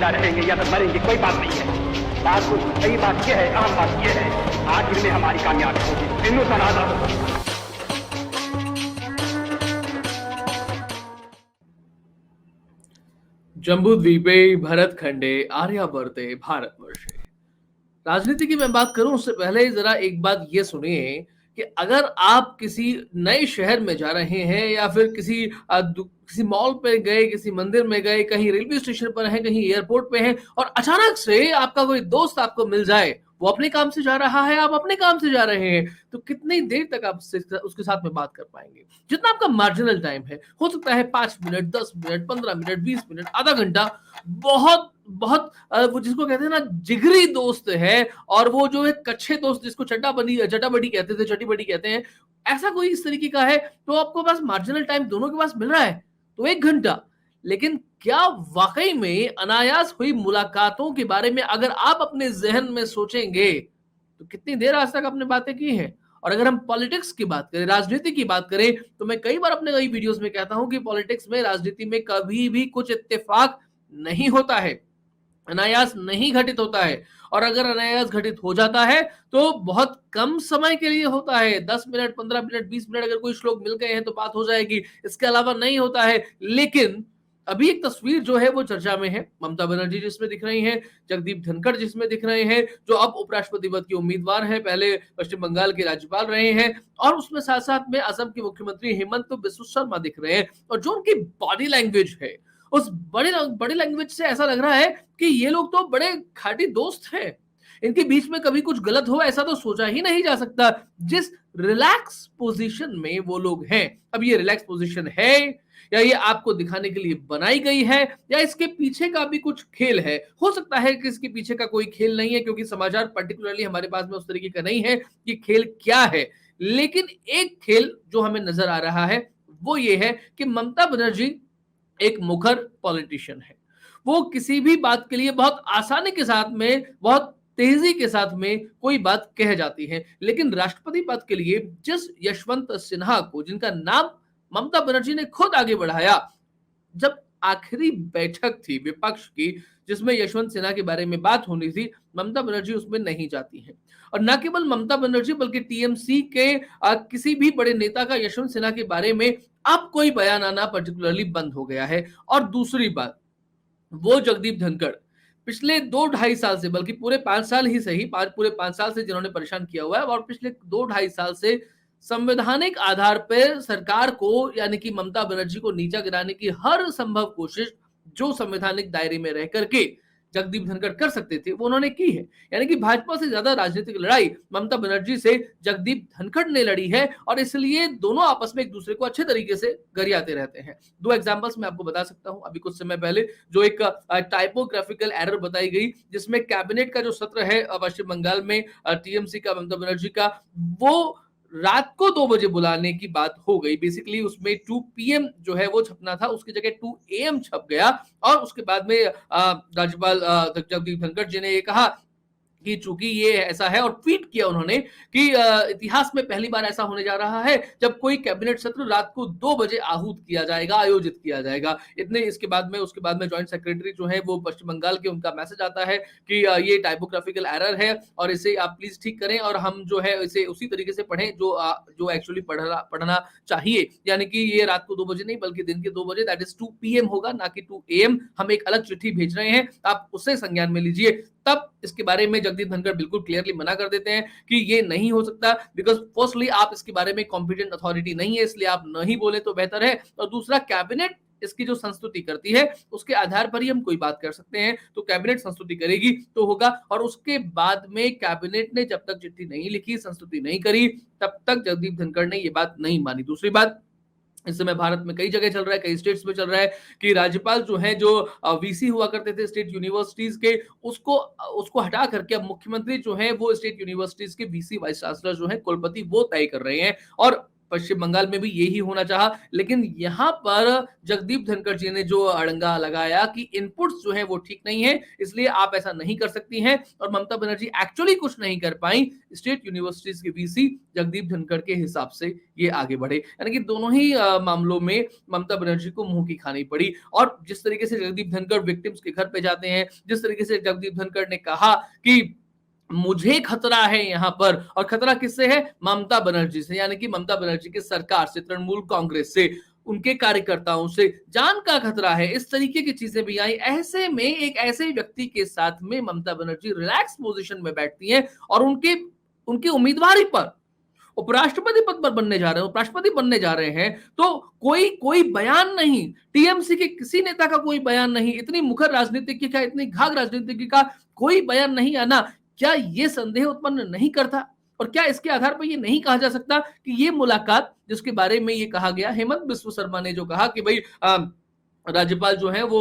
जिंदा रहेंगे या फिर मरेंगे कोई बात नहीं है। बात कुछ सही बात यह है, अहम बात यह है, आखिर में हमारी कामयाबी होगी। हिंदुस्तान आजाद। जम्बूद्वीपे भरतखंडे आर्यावर्ते भारतवर्षे। राजनीति की मैं बात करूं उससे पहले जरा एक बात ये सुनिए कि अगर आप किसी नए शहर में जा रहे हैं या फिर किसी मॉल पे गए, किसी मंदिर में गए, कहीं रेलवे स्टेशन पर हैं, कहीं एयरपोर्ट पे हैं और अचानक से आपका कोई दोस्त आपको मिल जाए, वो अपने काम से जा रहा है, आप अपने काम से जा रहे हैं, तो कितनी देर तक आप उसके साथ में बात कर पाएंगे? जितना आपका मार्जिनल टाइम है, हो सकता है 5 मिनट, 10 मिनट, 15 मिनट, 20 मिनट, आधा घंटा। बहुत बहुत वो जिसको कहते हैं ना जिगरी दोस्त है, और वो जो एक कच्चे दोस्त जिसको चटाबडी कहते थे, चटी बडी कहते हैं, ऐसा कोई इस तरीके का है, तो आपको पास मार्जिनल टाइम दोनों के पास मिल रहा है तो 1 घंटा। लेकिन क्या वाकई में अनायास हुई मुलाकातों के बारे में अगर आप अपने जहन में सोचेंगे तो कितनी देर आज तक आपने बातें की हैं? और अगर हम पॉलिटिक्स की बात करें, राजनीति की बात करें, तो मैं कई बार अपने कई वीडियोस में कहता हूं कि पॉलिटिक्स में, राजनीति में कभी भी कुछ इत्तेफाक नहीं होता है, अनायास नहीं घटित होता है। और अगर अनायास घटित हो जाता है तो बहुत कम समय के लिए होता है, 10 मिनट, 15 मिनट, 20 मिनट, अगर कोई श्लोक मिल गए हैं तो बात हो जाएगी, इसके अलावा नहीं होता है। लेकिन अभी एक तस्वीर जो है वो चर्चा में है, ममता बनर्जी जिसमें दिख रही हैं, जगदीप धनखड़ जिसमें दिख रहे हैं, जो अब उपराष्ट्रपति पद की उम्मीदवार हैं, पहले पश्चिम बंगाल के राज्यपाल रहे हैं, और उसमें साथ साथ में असम के मुख्यमंत्री हेमंत बिस्व शर्मा दिख रहे हैं। और जो उनकी बॉडी लैंग्वेज है, उस बड़ी लैंग्वेज से ऐसा लग रहा है कि ये लोग तो बड़े खाटी दोस्त हैं, इनके बीच में कभी कुछ गलत हो ऐसा तो सोचा ही नहीं जा सकता, जिस रिलैक्स पोजीशन में वो लोग हैं। अब ये रिलैक्स पोजीशन है या ये आपको दिखाने के लिए बनाई गई है, या इसके पीछे का भी कुछ खेल है? हो सकता है कि इसके पीछे का कोई खेल नहीं है, क्योंकि समाचार पर्टिकुलरली हमारे पास में उस तरीके का नहीं है कि खेल क्या है। लेकिन एक खेल जो हमें नजर आ रहा है वो ये है कि ममता बनर्जी एक मुखर पॉलिटिशियन है। वो किसी भी बात के लिए बहुत आसानी के साथ में, बहुत तेजी के साथ में कोई बात कह जाती है। लेकिन राष्ट्रपति पद के लिए जिस यशवंत सिन्हा को, जिनका नाम ममता बनर्जी ने खुद आगे बढ़ाया, जब आखिरी बैठक थी विपक्ष की जिसमें यशवंत सिन्हा के बारे में बात होनी थी, ममता बनर्जी उसमें नहीं जाती हैं। और न केवल ममता बनर्जी बल्कि टीएमसी के किसी भी बड़े नेता का यशवंत सिन्हा के बारे में अब कोई बयान आना पर्टिकुलरली बंद हो गया है। और दूसरी बात, वो जगदीप धनखड़ पिछले 2 ढाई साल से, बल्कि पूरे 5 साल ही सही, पूरे 5 साल से जिन्होंने परेशान किया हुआ है, और पिछले 2 ढाई साल से संवैधानिक आधार पर सरकार को, यानी कि ममता बनर्जी को नीचा गिराने की हर संभव कोशिश जो संवैधानिक दायरे में रह करके जगदीप धनखड़ कर सकते थे वो उन्होंने की है। यानी कि भाजपा से ज्यादा राजनीतिक लड़ाई ममता बनर्जी से जगदीप धनखड़ ने लड़ी है, और इसलिए दोनों आपस में एक दूसरे को अच्छे तरीके से गरियाते रहते हैं। 2 एग्जांपल्स मैं आपको बता सकता हूं। अभी कुछ समय पहले जो एक टाइपोग्राफिकल एरर बताई गई, जिसमें कैबिनेट का जो सत्र है पश्चिम बंगाल में टीएमसी का, ममता बनर्जी का, वो रात को 2 बजे बुलाने की बात हो गई। बेसिकली उसमें 2 PM जो है वो छपना था, उसकी जगह 2 AM छप गया। और उसके बाद में राज्यपाल जगदीप धनखड़ जी ने ये कहा कि चूंकि ये ऐसा है, और ट्वीट किया उन्होंने कि इतिहास में पहली बार ऐसा होने जा रहा है जब कोई कैबिनेट सत्र रात को 2 बजे आहूत किया जाएगा, आयोजित किया जाएगा। इतने इसके बाद में, उसके बाद में ज्वाइंट सेक्रेटरी जो है वो पश्चिम बंगाल के, उनका मैसेज आता है कि ये टाइपोग्राफिकल एरर है और इसे आप प्लीज ठीक करें, और हम जो है इसे उसी तरीके से पढ़ें जो एक्चुअली पढ़ना चाहिए। यानी कि ये रात को 2 बजे नहीं बल्कि दिन के 2 बजे, दैट इज 2 PM होगा, ना कि 2 AM। हम एक अलग चिट्ठी भेज रहे हैं, आप उससे संज्ञान में लीजिए। तब इसके बारे में जगदीप धनखड़ बिल्कुल क्लियरली मना कर देते हैं कि ये नहीं हो सकता, बिकॉज फर्स्टली आप इसके बारे में कॉम्पिटेंट अथॉरिटी नहीं है, इसलिए आप नहीं बोले तो बेहतर है। और दूसरा, कैबिनेट इसकी जो संस्तुति करती है उसके आधार पर ही हम कोई बात कर सकते हैं, तो कैबिनेट संस्तुति करेगी तो होगा। और उसके बाद में कैबिनेट ने जब तक चिट्ठी नहीं लिखी, संस्तुति नहीं करी, तब तक जगदीप धनखड़ ने ये बात नहीं मानी। दूसरी बात, इस समय भारत में कई जगह चल रहा है, कई स्टेट्स में चल रहा है कि राज्यपाल जो है, जो वीसी हुआ करते थे स्टेट यूनिवर्सिटीज के, उसको उसको हटा करके अब मुख्यमंत्री जो है वो स्टेट यूनिवर्सिटीज के वीसी, वाइस चांसलर जो है, कुलपति, वो तय कर रहे हैं। और पश्चिम बंगाल में भी यही होना चाहा, लेकिन यहाँ पर जगदीप धनखड़ जी ने जो अड़ंगा लगाया कि इनपुट्स जो है वो ठीक नहीं है, इसलिए आप ऐसा नहीं कर सकती हैं, और ममता बनर्जी एक्चुअली कुछ नहीं कर पाई। स्टेट यूनिवर्सिटीज के वीसी जगदीप धनखड़ के हिसाब से ये आगे बढ़े, यानी कि दोनों ही मामलों में ममता बनर्जी को मुंह की खानी पड़ी। और जिस तरीके से जगदीप धनखड़ विक्टिम्स के घर पे जाते हैं, जिस तरीके से जगदीप धनखड़ ने कहा कि मुझे खतरा है यहाँ पर, और खतरा किससे है? ममता बनर्जी से, यानी कि ममता बनर्जी की सरकार से, तृणमूल कांग्रेस से, उनके कार्यकर्ताओं से जान का खतरा है। इस तरीके की चीजें भी आई। ऐसे में एक ऐसे व्यक्ति के साथ में ममता बनर्जी रिलैक्स पोजीशन में बैठती हैं और उनके उनकी उम्मीदवारी पर, उपराष्ट्रपति पद पर बनने जा रहे हैं, उपराष्ट्रपति बनने जा रहे हैं, तो कोई कोई बयान नहीं, टीएमसी के किसी नेता का कोई बयान नहीं, इतनी मुखर राजनीति का, इतनी घाघ राजनीति का कोई बयान नहीं आना, क्या ये संदेह उत्पन्न नहीं करता? और क्या इसके आधार पर ये नहीं कहा जा सकता कि ये मुलाकात जिसके बारे में ये कहा गया, हेमंत बिस्व शर्मा ने जो कहा कि भाई राज्यपाल जो है वो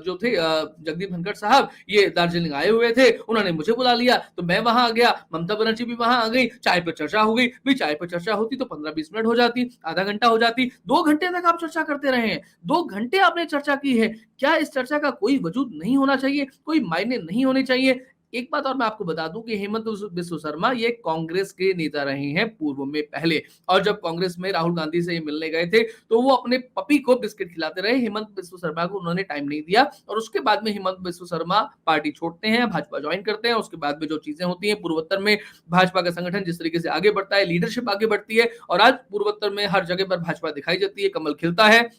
जो थे जगदीप धनखड़ साहब, ये दार्जिलिंग आए हुए थे, उन्होंने मुझे बुला लिया तो मैं वहां आ गया, ममता बनर्जी भी वहां आ गई, चाय पर चर्चा हो गई। भाई चाय पर चर्चा होती तो 15-20 मिनट हो जाती, आधा घंटा हो जाती, 2 घंटे तक आप चर्चा करते रहे हैं, 2 घंटे आपने चर्चा की है। क्या इस चर्चा का कोई वजूद नहीं होना चाहिए, कोई मायने नहीं होने चाहिए? एक बात और मैं आपको बता दूं कि हेमंत बिस्व शर्मा ये कांग्रेस के नेता रहे हैं पूर्व में पहले, और जब कांग्रेस में राहुल गांधी से मिलने गए थे तो वो अपने पपी को बिस्किट खिलाते रहे, हेमंत बिस्व शर्मा को उन्होंने टाइम नहीं दिया, और उसके बाद में हेमंत बिस्व शर्मा पार्टी छोड़ते हैं, भाजपा ज्वाइन करते हैं। उसके बाद में जो चीजें होती हैं पूर्वोत्तर में, भाजपा का संगठन जिस तरीके से आगे बढ़ता है, लीडरशिप आगे बढ़ती है, और आज पूर्वोत्तर में हर जगह पर भाजपा दिखाई जाती है, कमल खिलता है,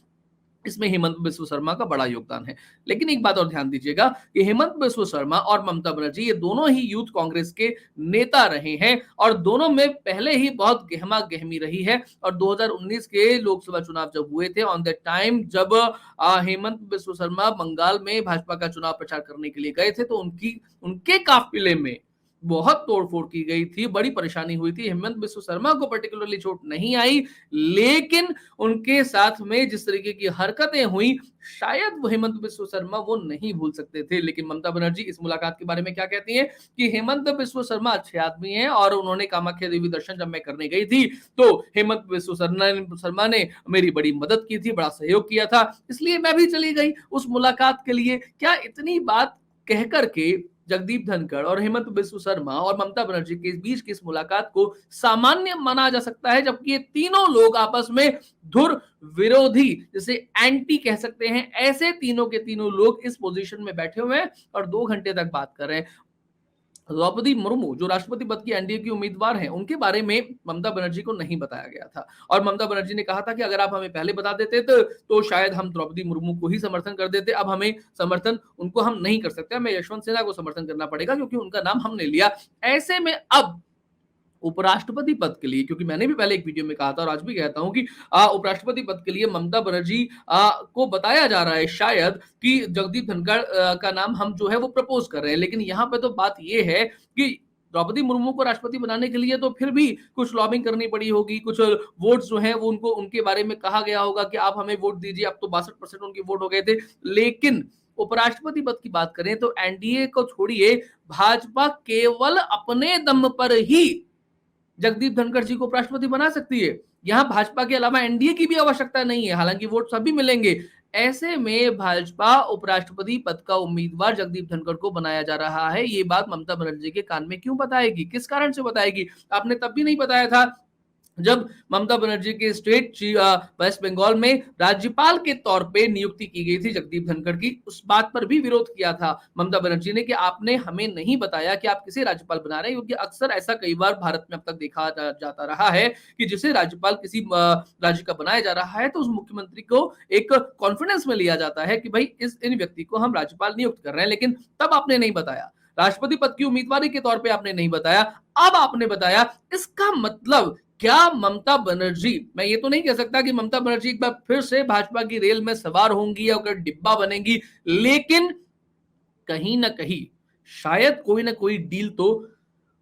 इसमें हेमंत बिस्व शर्मा का बड़ा योगदान है। लेकिन एक बात और ध्यान दीजिएगा कि हेमंत बिस्व शर्मा और ममता बनर्जी ये दोनों ही यूथ कांग्रेस के नेता रहे हैं, और दोनों में पहले ही बहुत गहमा गहमी रही है। और 2019 के लोकसभा चुनाव जब हुए थे, ऑन दैट टाइम जब हेमंत बिस्व शर्मा बंगाल में भाजपा का चुनाव प्रचार करने के लिए गए थे, तो उनके काफिले में बहुत तोड़फोड़ की गई थी, बड़ी परेशानी हुई थी। हेमंत बिस्व शर्मा को पर्टिकुलरली चोट नहीं आई, लेकिन उनके साथ में जिस तरीके की हरकतें हुई, शायद वो हेमंत बिस्व शर्मा वो नहीं भूल सकते थे। लेकिन ममता बनर्जी इस मुलाकात के बारे में क्या कहती हैं कि हेमंत बिस्व शर्मा अच्छे आदमी हैं, और उन्होंने कामाख्या देवी दर्शन जब मैं करने गई थी तो हेमंत बिस्व शर्मा ने मेरी बड़ी मदद की थी, बड़ा सहयोग किया था, इसलिए मैं भी चली गई उस मुलाकात के लिए। क्या इतनी बात कह करके जगदीप धनखड़ और हेमंत बिस्व शर्मा और ममता बनर्जी के बीच की इस मुलाकात को सामान्य माना जा सकता है, जबकि ये तीनों लोग आपस में धुर विरोधी, जिसे एंटी कह सकते हैं, ऐसे तीनों के तीनों लोग इस पोजीशन में बैठे हुए हैं और 2 घंटे तक बात कर रहे हैं। द्रौपदी मुर्मू जो राष्ट्रपति पद की एनडीए की उम्मीदवार हैं, उनके बारे में ममता बनर्जी को नहीं बताया गया था, और ममता बनर्जी ने कहा था कि अगर आप हमें पहले बता देते तो शायद हम द्रौपदी मुर्मू को ही समर्थन कर देते, अब हमें समर्थन उनको हम नहीं कर सकते, हमें यशवंत सिन्हा को समर्थन करना पड़ेगा क्योंकि उनका नाम हमने लिया। ऐसे में अब उपराष्ट्रपति पद के लिए, क्योंकि मैंने भी पहले एक वीडियो में कहा था और आज भी कहता हूं कि उपराष्ट्रपति पद के लिए ममता बनर्जी को बताया जा रहा है शायद कि जगदीप धनखड़ का नाम हम जो है वो प्रपोज कर रहे हैं। लेकिन यहाँ पे तो बात ये है कि द्रौपदी मुर्मू को राष्ट्रपति बनाने के लिए तो फिर भी कुछ लॉबिंग करनी पड़ी होगी, कुछ वोट्स जो हैं वो उनको उनके बारे में कहा गया होगा कि आप हमें वोट दीजिए। अब तो 62% उनके वोट हो गए थे। लेकिन उपराष्ट्रपति पद की बात करें तो एनडीए को छोड़िए, भाजपा केवल अपने दम पर ही जगदीप धनखड़ जी को उपराष्ट्रपति बना सकती है। यहां भाजपा के अलावा एनडीए की भी आवश्यकता नहीं है, हालांकि वोट सभी मिलेंगे। ऐसे में भाजपा उपराष्ट्रपति पद का उम्मीदवार जगदीप धनखड़ को बनाया जा रहा है, ये बात ममता बनर्जी के कान में क्यों बताएगी, किस कारण से बताएगी? आपने तब भी नहीं बताया था जब ममता बनर्जी के स्टेट वेस्ट बंगाल में राज्यपाल के तौर पे नियुक्ति की गई थी जगदीप धनखड़ की। उस बात पर भी विरोध किया था ममता बनर्जी ने कि आपने हमें नहीं बताया कि आप किसे राज्यपाल बना रहे हैं, क्योंकि अक्सर ऐसा कई बार भारत में अब तक देखा जाता रहा है कि जिसे राज्यपाल किसी राज्य का बनाया जा रहा है तो उस मुख्यमंत्री को एक कॉन्फिडेंस में लिया जाता है कि भाई इन व्यक्ति को हम राज्यपाल नियुक्त कर रहे हैं। लेकिन तब आपने नहीं बताया, राष्ट्रपति पद की उम्मीदवारी के तौर पे आपने नहीं बताया, अब आपने बताया। इसका मतलब क्या ममता बनर्जी, मैं ये तो नहीं कह सकता कि ममता बनर्जी एक बार फिर से भाजपा की रेल में सवार होंगी या डिब्बा बनेंगी, लेकिन कहीं ना कहीं शायद कोई ना कोई डील तो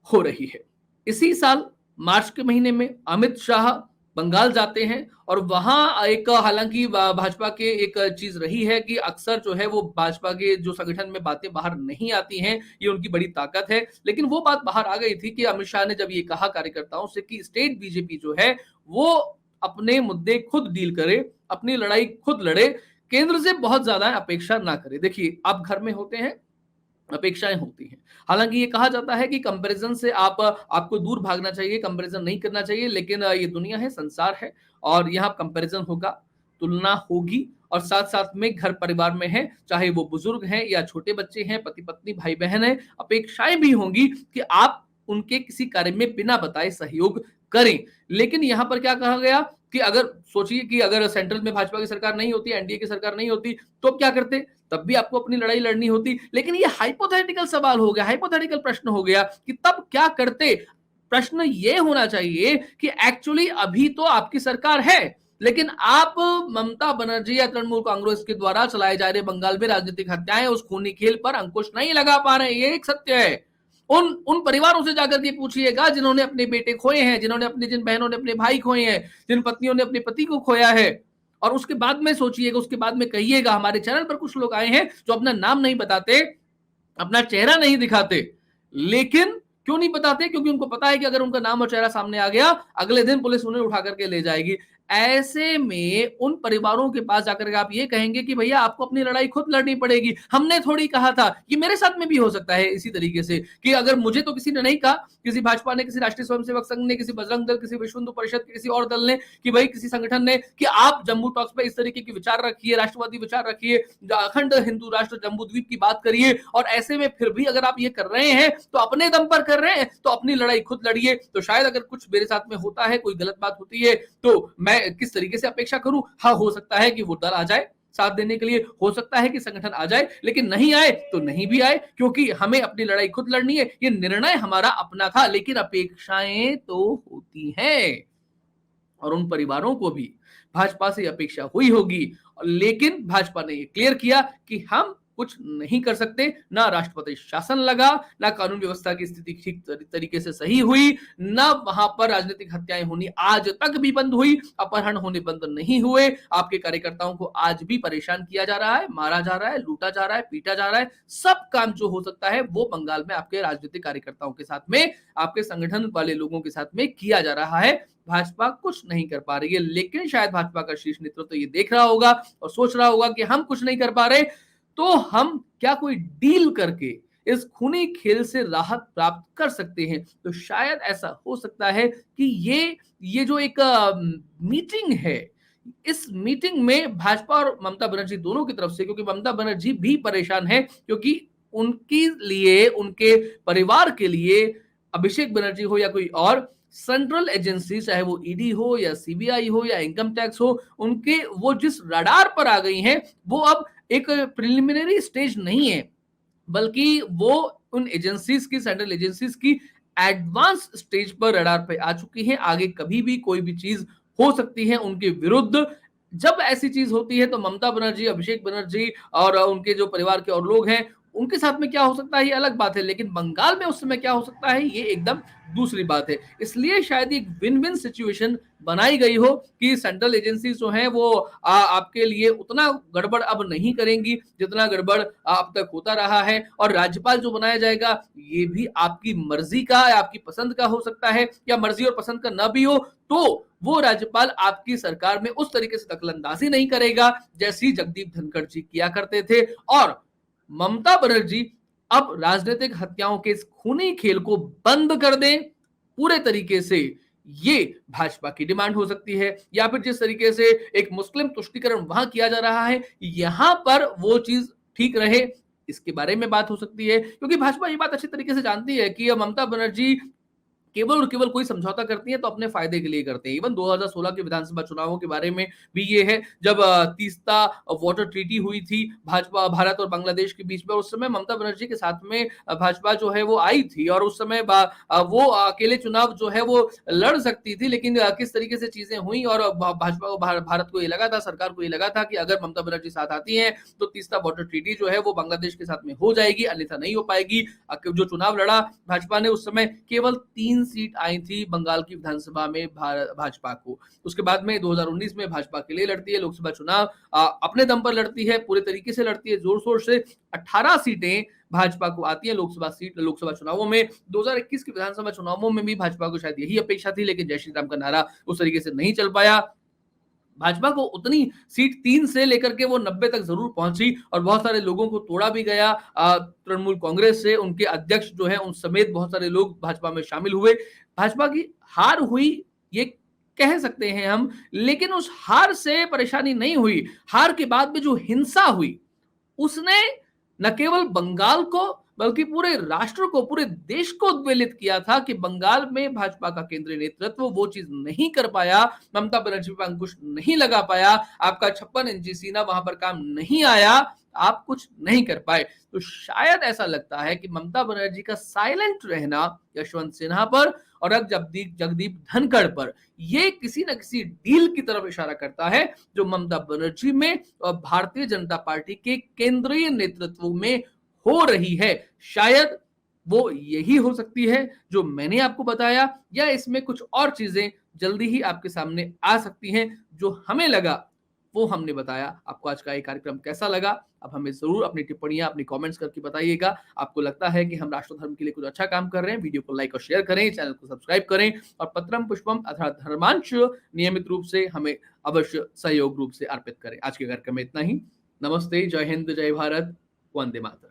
हो रही है। इसी साल मार्च के महीने में अमित शाह बंगाल जाते हैं और वहां एक, हालांकि भाजपा के एक चीज रही है कि अक्सर जो है वो भाजपा के जो संगठन में बातें बाहर नहीं आती हैं, ये उनकी बड़ी ताकत है। लेकिन वो बात बाहर आ गई थी कि अमित शाह ने जब ये कहा कार्यकर्ताओं से कि स्टेट बीजेपी जो है वो अपने मुद्दे खुद डील करे, अपनी लड़ाई खुद लड़े, केंद्र से बहुत ज्यादा अपेक्षा ना करे। देखिए, आप घर में होते हैं, अपेक्षाएं होती हैं। हालांकि ये कहा जाता है कि कंपैरिजन से आपको दूर भागना चाहिए, कंपैरिजन नहीं करना चाहिए, लेकिन ये दुनिया है, संसार है, और यहाँ कंपैरिजन होगा, तुलना होगी, और साथ साथ में घर परिवार में है, चाहे वो बुजुर्ग हैं या छोटे बच्चे हैं, पति पत्नी भाई बहन है, अपेक्षाएं भी होंगी कि आप उनके किसी कार्य में बिना बताए सहयोग करें। लेकिन यहाँ पर क्या कहा गया कि अगर सोचिए कि अगर सेंट्रल में भाजपा की सरकार नहीं होती, एनडीए की सरकार नहीं होती, तो क्या करते? तब भी आपको अपनी लड़ाई लड़नी होती। लेकिन ये हाइपोथेटिकल सवाल हो गया, हाइपोथेटिकल प्रश्न हो गया कि तब क्या करते? प्रश्न ये होना चाहिए कि एक्चुअली अभी तो आपकी सरकार है, लेकिन आप ममता बनर्जी या तृणमूल कांग्रेस के द्वारा चलाए जा रहे बंगाल में राजनीतिक हत्याएं, उस खूनी खेल पर अंकुश नहीं लगा पा रहे। ये एक सत्य है। उन परिवारों से जाकर के पूछिएगा जिन्होंने अपने बेटे खोए हैं, जिन बहनों ने अपने भाई खोए हैं, जिन पत्नियों ने अपने पति को खोया है, और उसके बाद में सोचिएगा, उसके बाद में कहिएगा। हमारे चैनल पर कुछ लोग आए हैं जो अपना नाम नहीं बताते, अपना चेहरा नहीं दिखाते, लेकिन क्यों नहीं बताते? क्योंकि उनको पता है कि अगर उनका नाम और चेहरा सामने आ गया, अगले दिन पुलिस उन्हें उठा करके ले जाएगी। ऐसे में उन परिवारों के पास जाकर के आप ये कहेंगे कि भैया आपको अपनी लड़ाई खुद लड़नी पड़ेगी, हमने थोड़ी कहा था। ये मेरे साथ में भी हो सकता है इसी तरीके से कि अगर मुझे तो किसी ने नहीं कहा, किसी भाजपा ने, किसी राष्ट्रीय स्वयंसेवक संघ ने, किसी बजरंग दल, किसी विश्व हिंदू परिषद के किसी और दल ने, कि भाई किसी संगठन ने, कि आप जम्मू टॉक्स पे इस तरीके की विचार रखिए, राष्ट्रवादी विचार रखिए, अखंड हिंदू राष्ट्र जम्मू द्वीप की बात करिए, और ऐसे में फिर भी अगर आप ये कर रहे हैं तो अपने दम पर कर रहे हैं, तो अपनी लड़ाई खुद लड़िए। तो शायद अगर कुछ मेरे साथ में होता है, कोई गलत बात होती है, तो मैं किस तरीके से अपेक्षा करूं? हाँ, हो सकता है कि वो दल आ जाए साथ देने के लिए, हो सकता है कि संगठन आ जाए, लेकिन नहीं आए तो नहीं भी आए, क्योंकि हमें अपनी लड़ाई खुद लड़नी है। ये निर्णय हमारा अपना था, लेकिन अपेक्षाएं तो होती हैं, और उन परिवारों को भी भाजपा से अपेक्षा हुई होगी, लेकिन भाजपा ने ये क्लियर किया कि हम कुछ नहीं कर सकते। ना राष्ट्रपति शासन लगा, ना कानून व्यवस्था की स्थिति ठीक तरीके से सही हुई, ना वहां पर राजनीतिक हत्याएं होनी आज तक भी बंद हुई, अपहरण होने बंद नहीं हुए। आपके कार्यकर्ताओं को आज भी परेशान किया जा रहा है, मारा जा रहा है, लूटा जा रहा है, पीटा जा रहा है। सब काम जो हो सकता है वो बंगाल में आपके राजनीतिक कार्यकर्ताओं के साथ में, आपके संगठन वाले लोगों के साथ में किया जा रहा है। भाजपा कुछ नहीं कर पा रही है, लेकिन शायद भाजपा का शीर्ष नेतृत्व तो ये देख रहा होगा और सोच रहा होगा कि हम कुछ नहीं कर पा रहे, तो हम क्या कोई डील करके इस खूनी खेल से राहत प्राप्त कर सकते हैं। तो शायद ऐसा हो सकता है कि ये जो एक मीटिंग है, इस मीटिंग में भाजपा और ममता बनर्जी दोनों की तरफ से, क्योंकि ममता बनर्जी भी परेशान है, क्योंकि उनके लिए, उनके परिवार के लिए अभिषेक बनर्जी हो या कोई और सेंट्रल एजेंसी, चाहे वो ईडी हो या सीबीआई हो या इनकम टैक्स हो, उनके वो जिस रडार पर आ गई हैं, वो अब एक प्रिलिमिनरी स्टेज नहीं है, बल्कि वो उन एजेंसीज की, सेंट्रल एजेंसीज की एडवांस स्टेज पर रडार पे आ चुकी हैं। आगे कभी भी कोई भी चीज हो सकती है उनके विरुद्ध। जब ऐसी चीज होती है तो ममता बनर्जी, अभिषेक बनर्जी और उनके जो परिवार के और लोग हैं, उनके साथ में क्या हो सकता है ये अलग बात है, लेकिन बंगाल में उस समय क्या हो सकता है ये एकदम दूसरी बात है। इसलिए शायद एक विन विन सिचुएशन बनाई गई हो कि सेंट्रल एजेंसी जो हैं वो आपके लिए उतना गड़बड़ अब नहीं करेंगी जितना गड़बड़ अब तक होता रहा है, और राज्यपाल जो बनाया जाएगा ये भी आपकी मर्जी का, आपकी पसंद का हो सकता है, या मर्जी और पसंद का ना भी हो तो वो राज्यपाल आपकी सरकार में उस तरीके से दखलंदाजी नहीं करेगा जैसी जगदीप धनखड़ जी किया करते थे। और ममता बनर्जी अब राजनीतिक हत्याओं के इस खूनी खेल को बंद कर दें पूरे तरीके से, ये भाजपा की डिमांड हो सकती है। या फिर जिस तरीके से एक मुस्लिम तुष्टीकरण वहां किया जा रहा है, यहां पर वो चीज ठीक रहे, इसके बारे में बात हो सकती है। क्योंकि भाजपा ये बात अच्छी तरीके से जानती है कि ममता बनर्जी केवल और केवल कोई समझौता करती है तो अपने फायदे के लिए करते हैं। इवन 2016 के विधानसभा चुनावों के बारे में भी ये है, जब तीस्ता वाटर ट्रीटी हुई थी भाजपा, भारत और बांग्लादेश के बीच में, उस समय ममता बनर्जी के साथ में भाजपा जो है वो आई थी, और उस समय वो अकेले चुनाव जो है वो लड़ सकती थी, लेकिन किस तरीके से चीजें हुई, और भाजपा को, भारत को ये लगा था, सरकार को ये लगा था कि अगर ममता बनर्जी साथ आती है तो तीस्ता वाटर ट्रीटी जो है वो बांग्लादेश के साथ में हो जाएगी, अन्यथा नहीं हो पाएगी। जो चुनाव लड़ा भाजपा ने उस समय, केवल 3 3 सीट आई थी बंगाल की विधानसभा में भाजपा को। उसके बाद में 2019 में भाजपा के लिए लड़ती है लोकसभा चुनाव, अपने दम पर लड़ती है, पूरे तरीके से लड़ती है, जोर-शोर से। 18 सीटें भाजपा को आती है लोकसभा चुनावों में। 2021 के विधानसभा चुनावों में भी भाजपा को शायद यही अपेक्षा थी, लेकिन जय श्री राम का नारा उस तरीके से नहीं चल पाया। भाजपा को उतनी सीट 3 से लेकर के वो 90 तक जरूर पहुंची और बहुत सारे लोगों को तोड़ा भी गया। तृणमूल कांग्रेस से उनके अध्यक्ष जो है उन समेत बहुत सारे लोग भाजपा में शामिल हुए। भाजपा की हार हुई ये कह सकते हैं हम, लेकिन उस हार से परेशानी नहीं हुई। हार के बाद में जो हिंसा हुई उसने न केवल बंगाल को बल्कि पूरे राष्ट्र को, पूरे देश को उद्वेलित किया था कि बंगाल में भाजपा का केंद्रीय नेतृत्व वो चीज नहीं कर पाया, ममता बनर्जी पर अंकुश नहीं लगा पाया, आपका 56 इंची सीना वहां पर काम नहीं आया, आप कुछ नहीं कर पाए। तो शायद ऐसा लगता है कि ममता बनर्जी का साइलेंट रहना यशवंत सिन्हा पर और अब जगदीप धनखड़ पर ये किसी न किसी डील की तरफ इशारा करता है जो ममता बनर्जी में और भारतीय जनता पार्टी के केंद्रीय नेतृत्व में हो रही है। शायद वो यही हो सकती है जो मैंने आपको बताया, या इसमें कुछ और चीजें जल्दी ही आपके सामने आ सकती हैं। जो हमें लगा वो हमने बताया। आपको आज का ये कार्यक्रम कैसा लगा? अब हमें जरूर अपनी टिप्पणियां, अपनी कमेंट्स करके बताइएगा। आपको लगता है कि हम राष्ट्र धर्म के लिए कुछ अच्छा काम कर रहे हैं? वीडियो को लाइक और शेयर करें, चैनल को सब्सक्राइब करें और पत्रम पुष्पम अर्थात धर्मांश नियमित रूप से हमें अवश्य सहयोग रूप से अर्पित करें। आज के कार्यक्रम में इतना ही। नमस्ते, जय हिंद, जय भारत, वंदे मातरम।